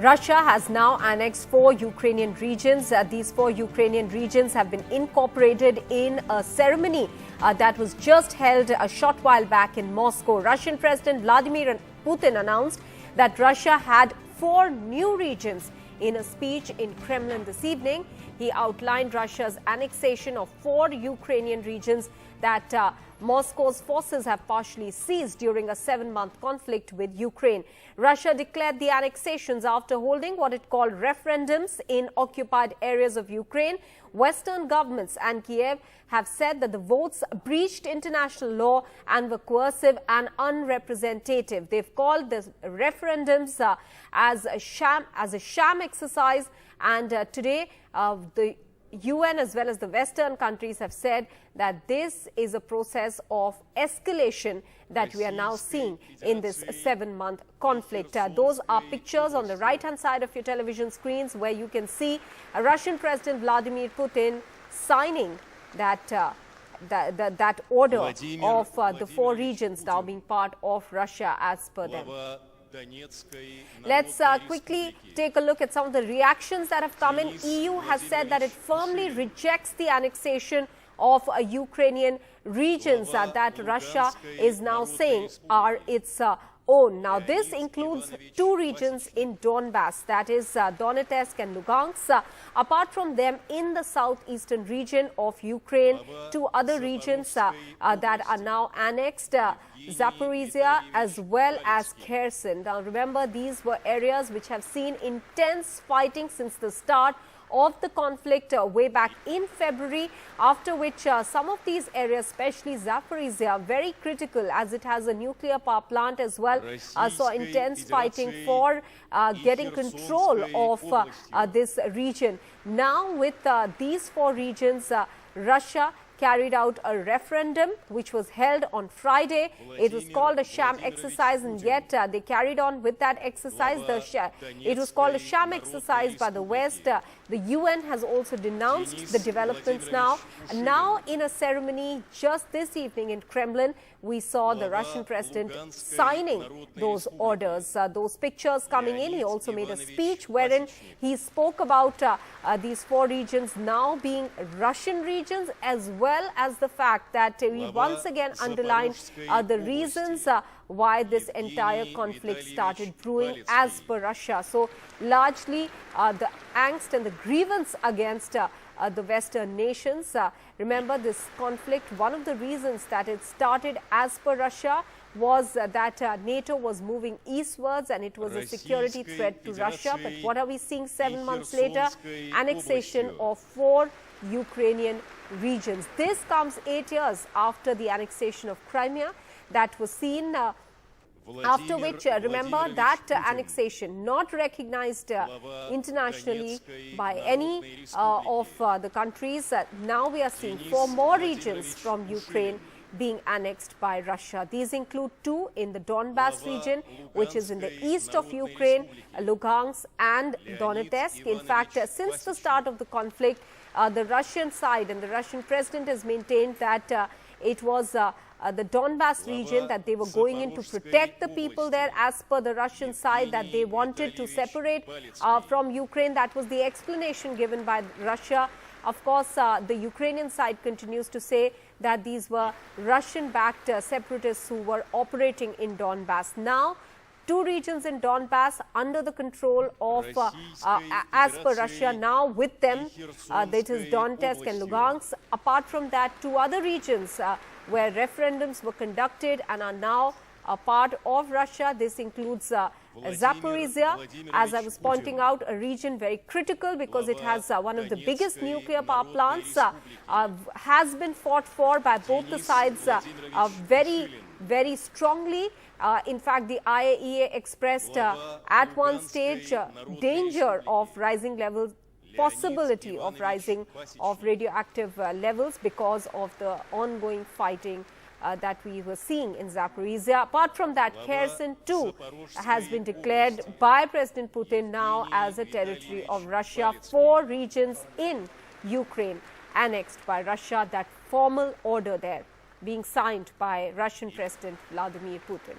Russia has now annexed 4 Ukrainian regions. These 4 Ukrainian regions have been incorporated in a ceremony that was just held a short while back in Moscow. Russian President Vladimir Putin announced that Russia had 4 new regions. In a speech in Kremlin this evening, he outlined Russia's annexation of 4 Ukrainian regions that Moscow's forces have partially seized during a 7-month conflict with Ukraine. Russia declared the annexations after holding what it called referendums in occupied areas of Ukraine. Western governments and Kiev have said that the votes breached international law and were coercive and unrepresentative. They've called the referendums as a sham exercise, and today the UN as well as the Western countries have said that this is a process of escalation that we are now seeing in this 7-month conflict. Those are pictures on the right-hand side of your television screens where you can see Russian President Vladimir Putin signing that order of the 4 regions now being part of Russia as per them. Let's quickly take a look at some of the reactions that have come in. EU has said that it firmly rejects the annexation of Ukrainian regions that Russia is now saying are its own. Now, this includes 2 regions in Donbass, that is Donetsk and Lugansk. Apart from them, in the southeastern region of Ukraine, 2 other regions that are now annexed, Zaporizhia as well as Kherson. Now, remember, these were areas which have seen intense fighting since the start of the conflict way back in February, after which some of these areas, especially Zaporizhia, very critical as it has a nuclear power plant as well, saw intense fighting for getting control of this region. Now, with these 4 regions, Russia carried out a referendum which was held on Friday. It was called a sham exercise, and yet they carried on with that exercise. It was called a sham exercise by the West. The UN has also denounced the developments now. And now, in a ceremony just this evening in Kremlin, we saw the Russian president signing those orders. Those pictures coming in. He also made a speech wherein he spoke about these 4 regions now being Russian regions, as well as the fact that we once again underlined the reasons why this entire conflict started brewing as per Russia. So largely the angst and the grievance against the Western nations. Remember, this conflict, one of the reasons that it started as per Russia was that NATO was moving eastwards and it was a security threat to Russia. But what are we seeing 7 months later? Annexation of 4 Ukrainian regions. This comes 8 years after the annexation of Crimea that was seen, after which, remember, that annexation not recognized internationally by any of the countries. Now we are seeing 4 more regions from Ukraine being annexed by Russia. These include 2 in the Donbass region, which is in the east of Ukraine, Lugansk and Donetsk. In fact, since the start of the conflict, the Russian side and the Russian president has maintained that it was the Donbass region that they were going in to protect the people there. As per the Russian side, that they wanted to separate from Ukraine. That was the explanation given by Russia. Of course, the Ukrainian side continues to say that these were Russian-backed separatists who were operating in Donbass. Now, 2 regions in Donbass under the control of, as per Russia, now with them, that is Donetsk and Lugansk. Apart from that, 2 other regions where referendums were conducted and are now a part of Russia. This includes Zaporizhia, as I was pointing out, a region very critical because it has one of the biggest nuclear power plants, has been fought for by both the sides very strongly. In fact, the IAEA expressed at one stage danger of rising levels, possibility of rising of radioactive levels because of the ongoing fighting that we were seeing in Zaporizhia. Apart from that, Kherson too has been declared by President Putin now as a territory of Russia. 4 regions in Ukraine annexed by Russia, that formal order there being signed by Russian President Vladimir Putin.